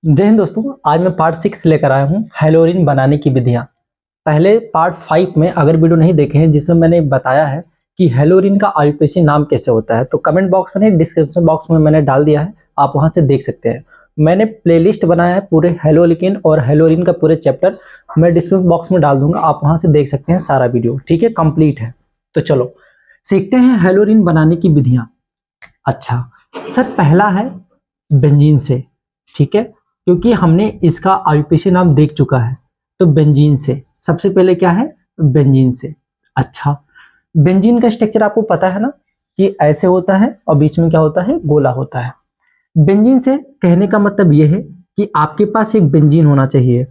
जय हिंद दोस्तों। आज मैं पार्ट 6 लेकर आया हूँ हेलोरिन बनाने की विधियाँ। पहले पार्ट 5 में अगर वीडियो नहीं देखे हैं जिसमें मैंने बताया है कि हेलोरिन का आईयूपीएसी नाम कैसे होता है, तो कमेंट बॉक्स में नहीं, डिस्क्रिप्शन बॉक्स में मैंने डाल दिया है, आप वहाँ से देख सकते हैं। मैंने प्लेलिस्ट बनाया है पूरे हेलोलिकिन और हेलोरिन का पूरे चैप्टर, मैं डिस्क्रिप्शन बॉक्स में डाल दूंगा, आप वहाँ से देख सकते हैं सारा वीडियो। ठीक है, कंप्लीट है। तो चलो सीखते हैं हेलोरिन बनाने की विधियाँ। अच्छा सर, पहला है बेंजीन से। ठीक है, क्योंकि हमने इसका आईयूपीएसी नाम देख चुका है, तो बेंजीन से सबसे पहले क्या है, बेंजीन से। अच्छा, बेंजीन का स्ट्रक्चर आपको पता है ना कि ऐसे होता है और बीच में क्या होता है, गोला होता है। बेंजीन से कहने का मतलब यह है कि आपके पास एक बेंजीन होना चाहिए।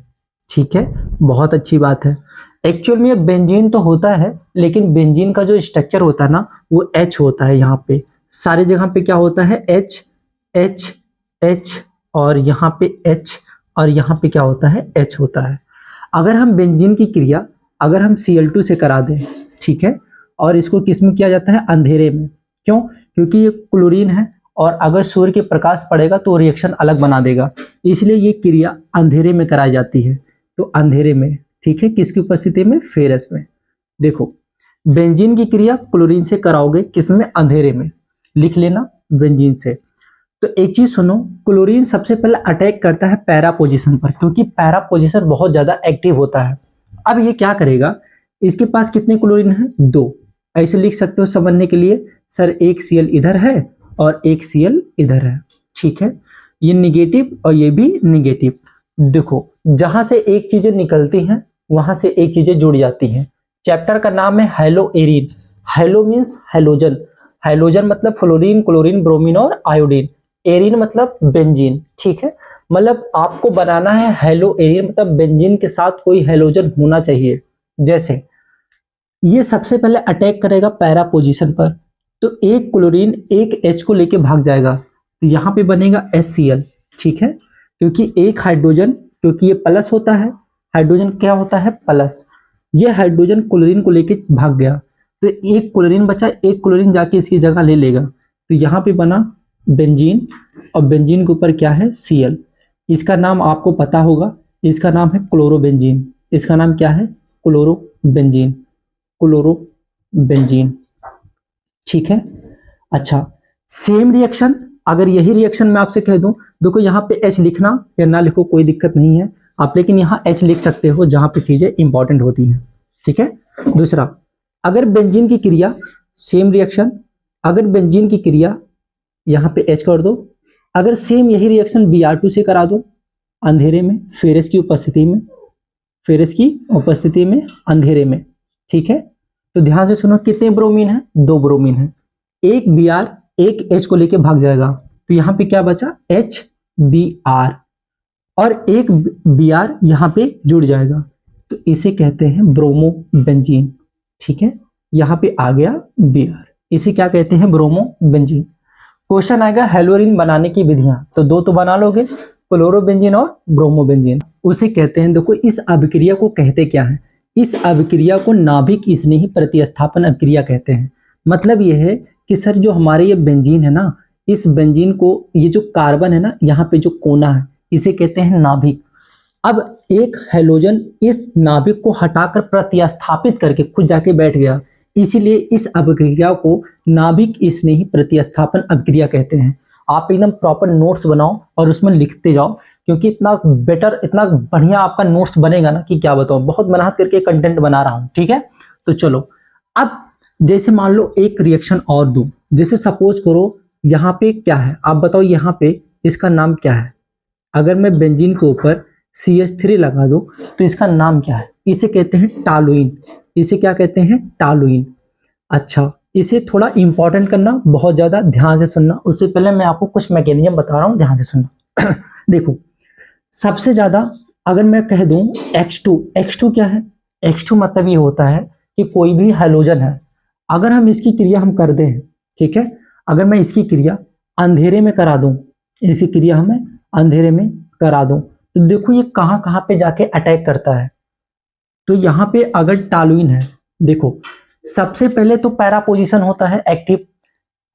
ठीक है, बहुत अच्छी बात है। एक्चुअल में बेंजीन तो होता है, लेकिन बेंजीन का जो स्ट्रक्चर होता है ना वो एच होता है। यहाँ पे सारी जगह पे क्या होता है, एच एच एच, और यहाँ पे एच, और यहाँ पे क्या होता है, एच होता है। अगर हम बेंजीन की क्रिया अगर हम Cl2 से करा दें, ठीक है, और इसको किस में किया जाता है, अंधेरे में। क्यों? क्योंकि ये क्लोरीन है और अगर सूर्य के प्रकाश पड़ेगा तो रिएक्शन अलग बना देगा, इसलिए ये क्रिया अंधेरे में कराई जाती है। तो अंधेरे में, ठीक है, किसकी उपस्थिति में, फेरस में। देखो, बेंजीन की क्रिया क्लोरीन से कराओगे, किसमें, अंधेरे में। लिख लेना, बेंजीन से। तो एक चीज सुनो, क्लोरीन सबसे पहले अटैक करता है पैरा पोजीशन पर, क्योंकि पैरा पोजीशन बहुत ज्यादा एक्टिव होता है। अब ये क्या करेगा, इसके पास कितने क्लोरीन है, 2। ऐसे लिख सकते हो समझने के लिए, सर एक Cl इधर है और एक Cl इधर है। ठीक है, ये निगेटिव और ये भी निगेटिव। देखो, जहां से एक चीजें निकलती हैं वहां से एक चीजें जुड़ जाती हैं। चैप्टर का नाम है hello Erin. Hello means halogen, halogen मतलब फ्लोरीन, क्लोरीन, ब्रोमीन और आयोडीन। एरिन मतलब बेंजीन। ठीक है, मतलब आपको बनाना है हेलो एरिन, मतलब बेंजीन के साथ कोई हेलोजन होना चाहिए। जैसे ये सबसे पहले अटैक करेगा पैरा पोजीशन पर, तो एक क्लोरीन एक H को लेके भाग जाएगा, तो यहाँ पे बनेगा HCl। ठीक है, क्योंकि एक हाइड्रोजन, क्योंकि ये प्लस होता है, हाइड्रोजन क्या होता है, प्लस। ये हाइड्रोजन क्लोरीन को लेके भाग गया, तो एक क्लोरीन बचा, एक क्लोरीन जाके इसकी जगह ले लेगा, तो यहाँ पे बना बेंजीन, और बेंजीन के ऊपर क्या है, Cl। इसका नाम आपको पता होगा, इसका नाम है क्लोरोबेंजीन। इसका नाम क्या है, क्लोरोबेंजीन, क्लोरोबेंजीन। ठीक है। अच्छा, सेम रिएक्शन, अगर यही रिएक्शन मैं आपसे कह दूं, देखो यहाँ पे H लिखना या ना लिखो कोई दिक्कत नहीं है आप, लेकिन यहाँ H लिख सकते हो जहां पे चीजें इंपॉर्टेंट होती हैं। ठीक है। दूसरा, अगर बेंजीन की क्रिया, सेम रिएक्शन, अगर बेंजीन की क्रिया यहाँ पे H कर दो, अगर सेम यही रिएक्शन Br2 से करा दो अंधेरे में, फेरस की उपस्थिति में, फेरस की उपस्थिति में अंधेरे में। ठीक है, तो ध्यान से सुनो, कितने ब्रोमीन है, 2 ब्रोमीन है। एक Br एक H को लेके भाग जाएगा, तो यहाँ पे क्या बचा, HBr, और एक Br यहाँ पे जुड़ जाएगा, तो इसे कहते हैं ब्रोमोबेंजीन। ठीक है, यहाँ पे आ गया Br, इसे क्या कहते हैं, ब्रोमोबेंजीन। क्वेश्चन आएगा हेलोरिन बनाने की विधियां, तो 2 तो बना लोगे, क्लोरोबेंजीन और ब्रोमोबेंजीन। उसे कहते हैं, देखो इस अभिक्रिया को कहते क्या है, इस अभिक्रिया को नाभिक स्नेही प्रतिस्थापन अभिक्रिया कहते हैं। मतलब यह है कि सर जो हमारे ये बेंजीन है ना, इस बेंजीन को, ये जो कार्बन है ना, यहाँ पे जो कोना है, इसे कहते हैं नाभिक। अब एक हेलोजन इस नाभिक को हटाकर प्रतिस्थापित करके खुद जाके बैठ गया, इसीलिए इस अभिक्रिया को नाभिक स्नेही प्रतिस्थापन अभिक्रिया कहते हैं। आप एकदम प्रॉपर नोट्स बनाओ और उसमें लिखते जाओ, क्योंकि इतना बेटर, इतना बढ़िया आपका नोट्स बनेगा ना कि क्या बताऊं, बहुत मेहनत करके कंटेंट बना रहा हूं। ठीक है, तो चलो, अब जैसे मान लो एक रिएक्शन और दूं, जैसे सपोज करो यहाँ पे क्या है, आप बताओ यहाँ पे इसका नाम क्या है। अगर मैं बेंजीन के ऊपर CH3 लगा दूं तो इसका नाम क्या है, इसे कहते हैं टालुइन। इसे क्या कहते हैं, टालुइन। अच्छा, इसे थोड़ा इंपॉर्टेंट करना, बहुत ज्यादा ध्यान से सुनना, उससे पहले मैं आपको कुछ मैकेनिज्म बता रहा हूं, ध्यान से सुनना। देखो, सबसे ज्यादा अगर मैं कह दूं X2 क्या है, X2 मतलब ये होता है कि कोई भी हाइड्रोजन है, अगर हम इसकी क्रिया हम कर दें, ठीक है, अगर मैं इसकी क्रिया अंधेरे में करा दूं, इसकी क्रिया हमें अंधेरे में करा दूं, तो देखो ये कहां कहां पे जाके अटैक करता है। तो यहाँ पे अगर टालुइन है, देखो सबसे पहले तो पैरा पोजीशन होता है एक्टिव,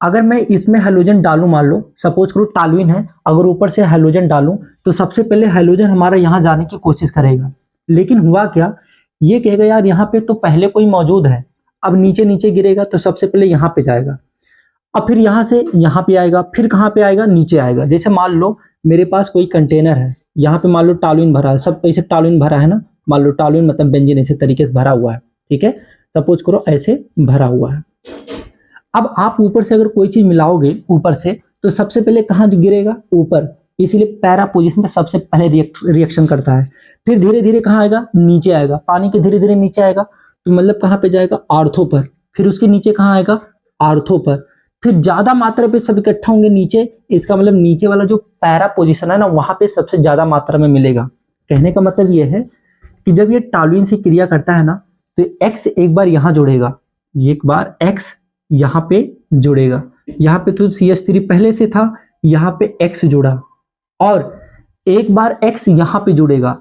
अगर मैं इसमें हेलोजन डालूं, मान लो सपोज करो टॉलुइन है, अगर ऊपर से हेलोजन डालूं तो सबसे पहले हेलोजन हमारा यहाँ जाने की कोशिश करेगा, लेकिन हुआ क्या, ये कहेगा यार यहाँ पे तो पहले कोई मौजूद है, अब नीचे नीचे गिरेगा तो सबसे पहले यहाँ पे जाएगा, अब फिर यहाँ से यहाँ पे आएगा, फिर कहाँ पे आएगा, नीचे आएगा। जैसे मान लो मेरे पास कोई कंटेनर है, यहाँ पे मान लो टॉलुइन भरा है, सब ऐसे टॉलुइन भरा है ना, मान लो टॉलुइन मतलब बेंजीन ऐसे तरीके से भरा हुआ है, ठीक है, सपोज करो ऐसे भरा हुआ है। अब आप ऊपर से अगर कोई चीज मिलाओगे ऊपर से तो सबसे पहले कहाँ गिरेगा, ऊपर, इसीलिए पैरा पोजीशन पे सबसे पहले रिएक्शन करता है। फिर धीरे धीरे कहाँ आएगा, नीचे आएगा, पानी के धीरे धीरे नीचे आएगा तो मतलब कहाँ पे जाएगा, आर्थो पर, फिर उसके नीचे कहाँ आएगा, आर्थो पर, फिर ज्यादा मात्रा पे सब इकट्ठा होंगे नीचे, इसका मतलब नीचे वाला जो पैरा पोजीशन है ना वहां पे सबसे ज्यादा मात्रा में मिलेगा। कहने का मतलब ये है कि जब ये टॉलुइन से क्रिया करता है ना तो एक्स एक बार यहाँ जुड़ेगा, एक बार एक्स यहाँ पे जुड़ेगा, यहाँ पे तो CH3 पहले से था, यहाँ पे X जुड़ा, और एक बार X यहाँ पे जुड़ेगा,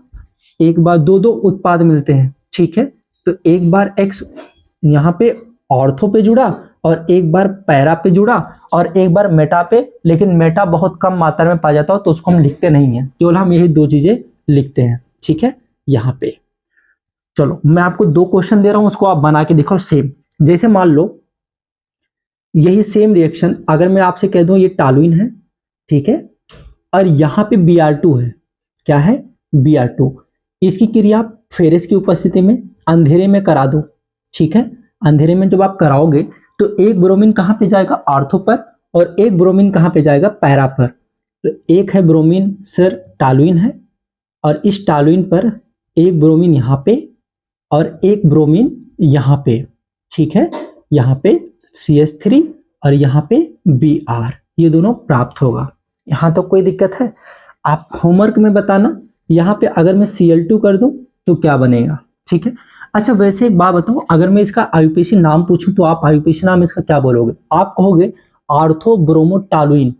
एक बार दो दो उत्पाद मिलते हैं, ठीक है, तो एक बार X यहाँ पे ऑर्थो पे जुड़ा और एक बार पैरा पे जुड़ा और एक बार मेटा पे, लेकिन मेटा बहुत कम मात्रा में पाया जाता है तो उसको हम लिखते नहीं है, केवल हम यही दो चीजें लिखते हैं, ठीक है। यहाँ पे चलो मैं आपको दो क्वेश्चन दे रहा हूं, उसको आप बना के दिखाओ सेम। जैसे मान लो यही सेम रिएक्शन अगर मैं आपसे कह दूं ये टॉलुइन है, ठीक है, और यहां पे Br2 है, क्या है, Br2, इसकी क्रिया आप फेरस की उपस्थिति में अंधेरे में करा दो, ठीक है, अंधेरे में जब आप कराओगे तो एक ब्रोमीन कहां पे जाएगा, आर्थो पर, और एक ब्रोमीन कहां पे जाएगा, पैरा पर। तो एक है ब्रोमीन सर टॉलुइन है, और इस टॉलुइन पर एक ब्रोमीन यहाँ पे और एक ब्रोमीन यहाँ पे, ठीक है, यहाँ पे CH3 और यहाँ पे Br, ये दोनों प्राप्त होगा। यहाँ तो कोई दिक्कत है, आप होमवर्क में बताना। यहाँ पे अगर मैं Cl2 कर दूं तो क्या बनेगा, ठीक है। अच्छा वैसे एक बात बताऊं, अगर मैं इसका IUPAC नाम पूछूं तो आप IUPAC नाम इसका क्या बोलोगे, आप कहोगे ortho bromo toluene,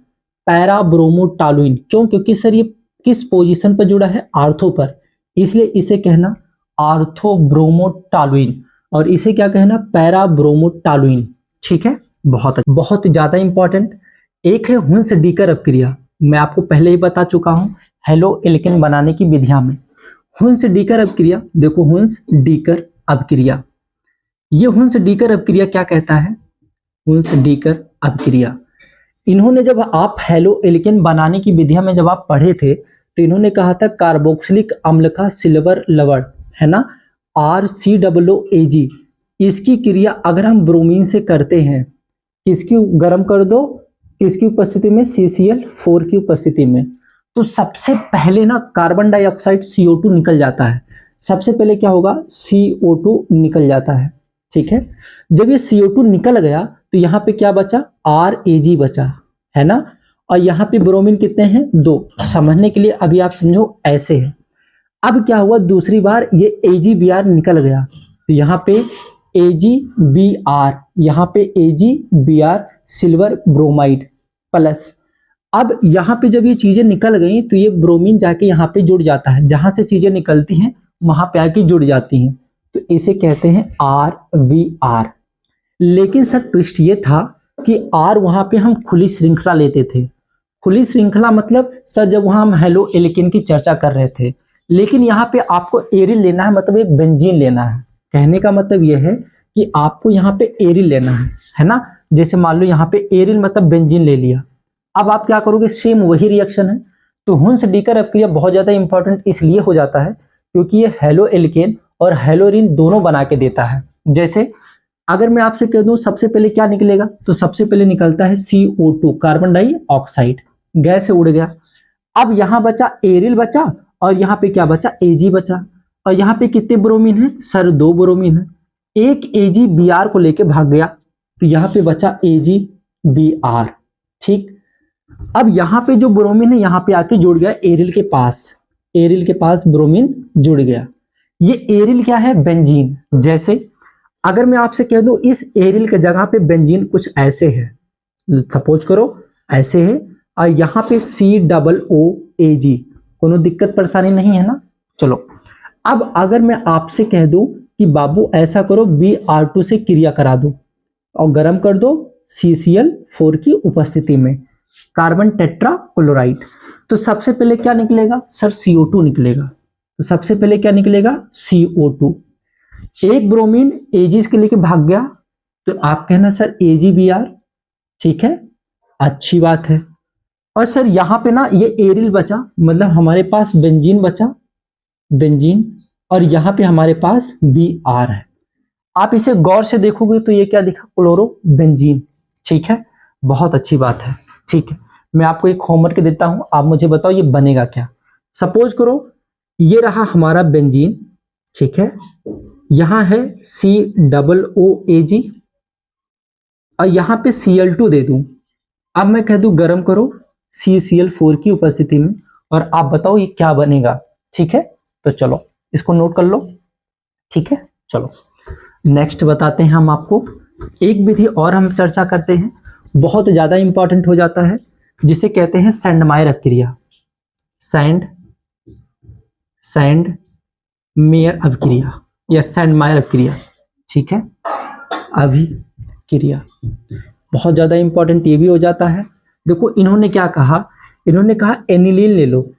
para bromo toluene. क्यों, क्योंकि सर ये किस पोजीशन पर जुड़ा है, आर्थो पर, इसलिए इसे कहना आर्थो ब्रोमो टॉलुइन, और इसे क्या कहना, पैरा ब्रोमो टॉलुइन, ठीक है। बहुत ज्यादा इंपॉर्टेंट एक है हुंस डीकर अपक्रिया, मैं आपको पहले ही बता चुका हूं हेलो एल्केन बनाने की विधियां में। हुंस डीकर अपक्रिया, देखो हुंस डीकर अपक्रिया, ये हुंस डीकर अपक्रिया क्या कहता है, हुंस डीकर अपक्रिया, इन्होंने जब आप हेलो एल्केन बनाने की विधियां में जब आप पढ़े थे तो इन्होंने कहा था कार्बोक्सिलिक अम्ल का सिल्वर लवण है ना, RCOOAG, इसकी क्रिया अगर हम ब्रोमीन से करते हैं, किसकी, गर्म कर दो, किसकी उपस्थिति में, CCl4 की उपस्थिति में, तो सबसे पहले ना कार्बन डाइऑक्साइड CO2 निकल जाता है, सबसे पहले क्या होगा, CO2 निकल जाता है, ठीक है। जब ये CO2 निकल गया तो यहाँ पे क्या बचा, RAG बचा, है ना, और यहाँ पे ब्रोमीन कितने हैं, 2, समझने के लिए अभी आप समझो ऐसे है। अब क्या हुआ, दूसरी बार ये AgBr निकल गया तो यहाँ पे AgBr, यहाँ पे AgBr सिल्वर ब्रोमाइड प्लस, अब यहाँ पे जब ये चीजें निकल गई तो ये ब्रोमीन जाके यहाँ पे जुड़ जाता है, जहां से चीजें निकलती हैं वहां पे आके जुड़ जाती हैं, तो इसे कहते हैं RVR। लेकिन सर ट्विस्ट ये था कि R वहां पे हम खुली श्रृंखला लेते थे, खुली श्रृंखला मतलब सर जब वहां हम हेलो एल्केन की चर्चा कर रहे थे, लेकिन यहाँ पे आपको एरिल लेना है, मतलब एक बेंजीन लेना है। कहने का मतलब यह है कि आपको यहाँ पे एरिल लेना है ना, जैसे मान लो यहाँ पे एरिल मतलब बेंजीन ले लिया, अब आप क्या करोगे, सेम वही रिएक्शन है। तो हुंस डीकर अपक्रिया बहुत ज्यादा इंपॉर्टेंट इसलिए हो जाता है क्योंकि ये हेलो एल्केन और हेलोरिन दोनों बना के देता है। जैसे अगर मैं आपसे कह दूं सबसे पहले क्या निकलेगा, तो सबसे पहले निकलता है CO2, कार्बन डाइऑक्साइड, गैस से उड़ गया। अब यहां बचा एरिल बचा और यहाँ पे क्या बचा, Ag बचा, और यहाँ पे कितने ब्रोमीन है सर, 2 ब्रोमीन है, एक AgBr को लेके भाग गया तो यहाँ पे बचा AgBr, ठीक। अब यहाँ पे जो ब्रोमीन है यहाँ पे आके जुड़ गया एरिल के पास, एरिल के पास ब्रोमीन जुड़ गया। ये एरिल क्या है, बेंजीन। जैसे अगर मैं आपसे कह दूं इस एरिल के जगह पे बेंजीन कुछ ऐसे है, सपोज करो ऐसे है, और यहाँ पे COOAG, कोनो दिक्कत परेशानी नहीं है ना। चलो अब अगर मैं आपसे कह दूं कि बाबू ऐसा करो Br2 से क्रिया करा दो और गर्म कर दो CCl4 की उपस्थिति में कार्बन टेट्रा क्लोराइड। तो सबसे पहले क्या निकलेगा सर, CO2 निकलेगा। तो सबसे पहले क्या निकलेगा, CO2। एक ब्रोमीन Ag इसके लेके भाग गया, तो आप कहना सर AgBr, ठीक है, अच्छी बात है। और सर यहाँ पे ना ये एरिल बचा, मतलब हमारे पास बेंजीन बचा, बेंजीन, और यहाँ पे हमारे पास Br है। आप इसे गौर से देखोगे तो ये क्या दिखा, क्लोरो बेंजीन, ठीक है, बहुत अच्छी बात है। ठीक है, मैं आपको एक होमवर्क देता हूं, आप मुझे बताओ ये बनेगा क्या। सपोज करो ये रहा हमारा बेंजीन, ठीक है, यहां है COOAg और यहां पे Cl2 दे दूं। अब मैं कह दूं गरम करो CCl4 की उपस्थिति में, और आप बताओ ये क्या बनेगा। ठीक है, तो चलो इसको नोट कर लो। ठीक है, चलो नेक्स्ट बताते हैं हम आपको। एक विधि और हम चर्चा करते हैं, बहुत ज्यादा इंपॉर्टेंट हो जाता है, जिसे कहते हैं सैंडमायर अपक्रिया। सैंडमेयर अपक्रिया या सैंडमायर अपक्रिया, ठीक है, अभिक्रिया बहुत ज्यादा इंपॉर्टेंट ये भी हो जाता है। देखो इन्होंने क्या कहा, इन्होंने कहा एनिलीन ले लो।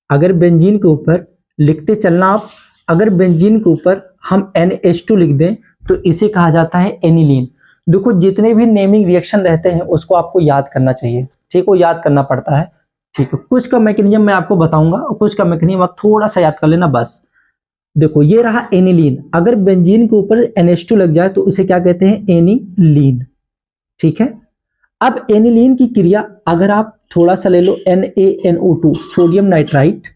अगर बेंजीन के ऊपर लिखते चलना आप, अगर बेंजीन के ऊपर हम NH2 लिख दें तो इसे कहा जाता है एनिलीन। देखो जितने भी नेमिंग रिएक्शन रहते हैं उसको आपको याद करना चाहिए, ठीक, वो याद करना पड़ता है। ठीक है, कुछ का मैकेनिज्म मैं आपको बताऊंगा और कुछ का मैकेनिज्म आप थोड़ा सा याद कर लेना बस। देखो ये रहा एनिलीन, अगर बेंजीन के ऊपर NH2 लग जाए तो उसे क्या कहते हैं, एनिलीन। ठीक है, अब एनिलीन की क्रिया अगर आप थोड़ा सा ले लो NaNO2 सोडियम नाइट्राइट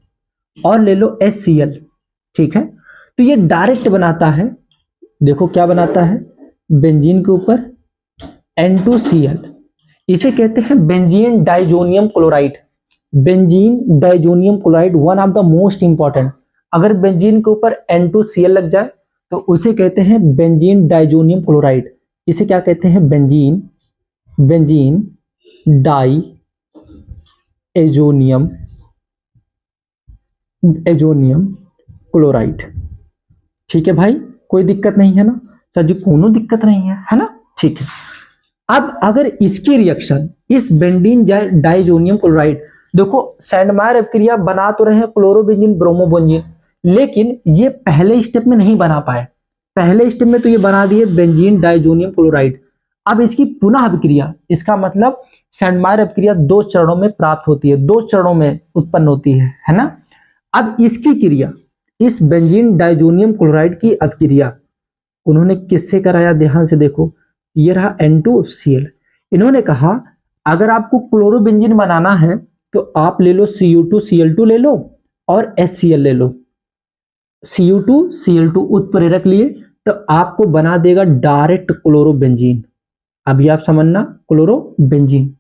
और ले लो HCl, ठीक है, तो ये डायरेक्ट बनाता है, देखो क्या बनाता है, बेंजीन के ऊपर N2Cl, इसे कहते हैं benzene diazonium chloride. Benzene diazonium chloride one of the most important. अगर बेंजीन के ऊपर N2Cl लग जाए तो उसे कहते हैं बेंजीन डाइजोनियम क्लोराइड। इसे क्या कहते हैं, बेंजीन डाई एजोनियम क्लोराइड। ठीक है भाई, कोई दिक्कत नहीं है ना सर जी, कोनो दिक्कत नहीं है ना। ठीक है, अब अगर इसकी रिएक्शन इस बेंजीन डाइजोनियम क्लोराइड, देखो सैंडमायर अपक्रिया बना तो रहे हैं क्लोरोबेंजीन ब्रोमोबेंजीन, लेकिन ये पहले स्टेप में नहीं बना पाए। पहले स्टेप में तो ये बना दिए बेंजीन डाइजोनियम क्लोराइड। अब इसकी पुनः अभिक्रिया, इसका मतलब सैंडमायर अपक्रिया 2 चरणों में प्राप्त होती है, 2 चरणों में उत्पन्न होती है ना। अब इसकी क्रिया, इस बेंजीन डाइजोनियम क्लोराइड की अपक्रिया उन्होंने किससे कराया, ध्यान से देखो, ये रहा N2Cl। इन्होंने कहा अगर आपको क्लोरोबेंजीन बनाना है तो आप ले लो Cu2Cl2 ले लो और HCl ले लो। Cu2Cl2 उत्प्रेरक लिए तो आपको बना देगा डायरेक्ट क्लोरोबेंजीन। अभी आप समझना, क्लोरोबेंजीन।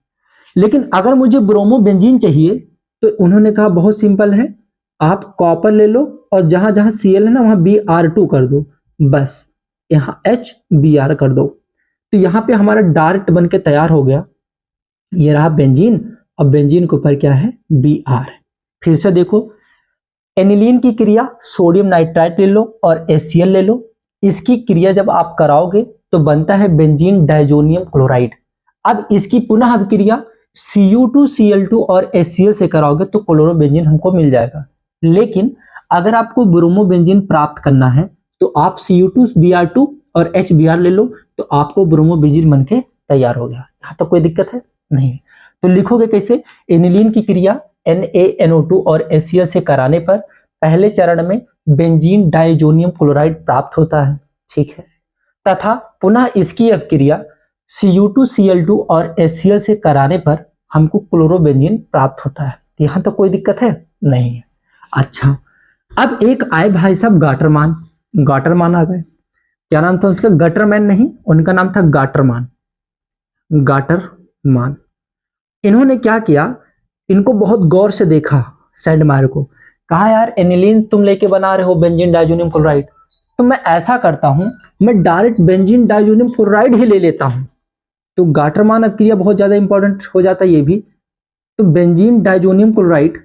लेकिन अगर मुझे ब्रोमोबेंजीन चाहिए तो उन्होंने कहा बहुत सिंपल है, आप कॉपर ले लो और जहां जहां Cl है ना वहां Br2 कर दो, बस यहाँ HBr कर दो, तो यहाँ पे हमारा डायरेक्ट बन के तैयार हो गया। ये रहा बेंजीन और बेंजीन के ऊपर क्या है, Br। फिर से देखो एनिलीन की क्रिया, सोडियम नाइट्राइट ले लो और HCl ले लो, इसकी क्रिया जब आप कराओगे तो बनता है बेंजीन डाइजोनियम क्लोराइड। अब इसकी पुनः अभिक्रिया Cu2Cl2 और HCl से कराओगे तो क्लोरोबेंजीन हमको मिल जाएगा। लेकिन अगर आपको ब्रोमोबेंजीन प्राप्त करना है तो आप Cu2Br2 और HBr ले लो, तो आपको ब्रोमोबेंजीन बनके तैयार हो गया। यहाँ तक कोई दिक्कत है नहीं। तो लिखोगे कैसे, एनिलीन की क्रिया NaNO2 और HCl से कराने पर पहले चरण में बेंजीन डाइजोनियम क्लोराइड प्राप्त होता है, ठीक है, तथा पुनः इसकी अपक्रिया Cu2Cl2 और HCl से कराने पर हमको क्लोरोबेंजीन प्राप्त होता है। यहाँ तक कोई दिक्कत है नहीं है। अच्छा, अब एक आए भाई साहब गाटरमान आ गए। क्या नाम था उसका, गटरमैन नहीं, उनका नाम था गाटरमान। इन्होंने क्या किया, इनको बहुत गौर से देखा सैंडमायर को, कहा यार एनिलीन तुम लेके बना रहे हो बेंजीन डाइजोनियम क्लोराइड, तो मैं ऐसा करता हूं, मैं डायरेक्ट बेंजीन डाइजोनियम क्लोराइड ही ले लेता हूं। तो गाटरमान अपक्रिया बहुत ज्यादा इंपॉर्टेंट हो जाता है ये भी। तो बेंजीन डाइजोनियम क्लोराइड,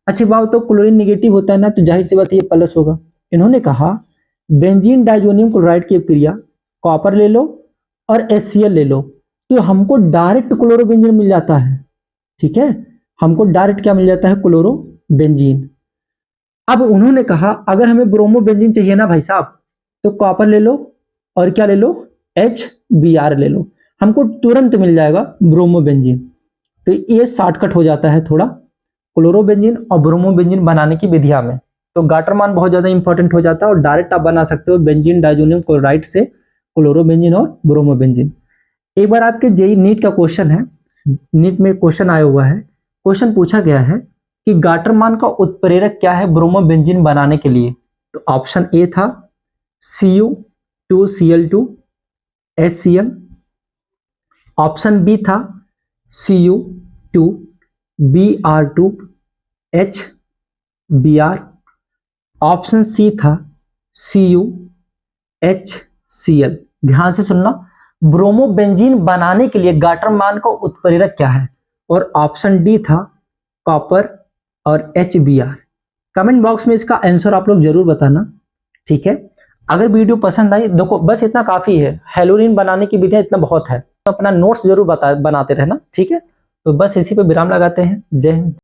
अच्छी बात, तो क्लोरीन नेगेटिव होता है ना, तो जाहिर सी बात ये प्लस होगा। इन्होंने कहा बेंजीन डाइजोनियम क्लोराइड की अपक्रिया कॉपर ले लो और HCl ले लो, तो हमको डायरेक्ट क्लोरोबेंजीन मिल जाता है। ठीक है, हमको डायरेक्ट क्या मिल जाता है? क्लोरोबेंजीन। अब उन्होंने कहा अगर हमें ब्रोमोबेंजीन चाहिए ना भाई साहब, तो कॉपर ले लो और क्या ले लो? HBr ले लो, हमको तुरंत मिल जाएगा ब्रोमोबेंजीन। तो ये शॉर्टकट हो जाता है थोड़ा क्लोरोबेंजीन और ब्रोमोबेंजीन बनाने की विधियां में। तो गाटरमान बहुत ज्यादा इंपॉर्टेंट हो जाता है और डायरेक्ट आप बना सकते हो बेंजीन डाइजोनियम क्लोराइड से क्लोरोबेंजीन और ब्रोमोबेंजीन। एक बार आपके जेई नीट का क्वेश्चन है, नीट में क्वेश्चन आया हुआ है, क्वेश्चन पूछा गया है कि गाटरमान का उत्प्रेरक क्या है ब्रोमोबेंजीन बनाने के लिए? तो ऑप्शन ए था Cu2Cl2 HCl, ऑप्शन बी था Cu2Br2 HBr, ऑप्शन सी था CuHCl। ध्यान से सुनना, ब्रोमोबेंजीन बनाने के लिए गाटरमान का उत्प्रेरक क्या है? और ऑप्शन डी था कॉपर और HBr। कमेंट बॉक्स में इसका आंसर आप लोग जरूर बताना। ठीक है, अगर वीडियो पसंद आई, देखो बस इतना काफी है, हेलोरिन बनाने की विधियां इतना बहुत है, तो अपना नोट्स जरूर बनाते रहना। ठीक है, तो बस इसी पे विराम लगाते हैं। जय हिंद।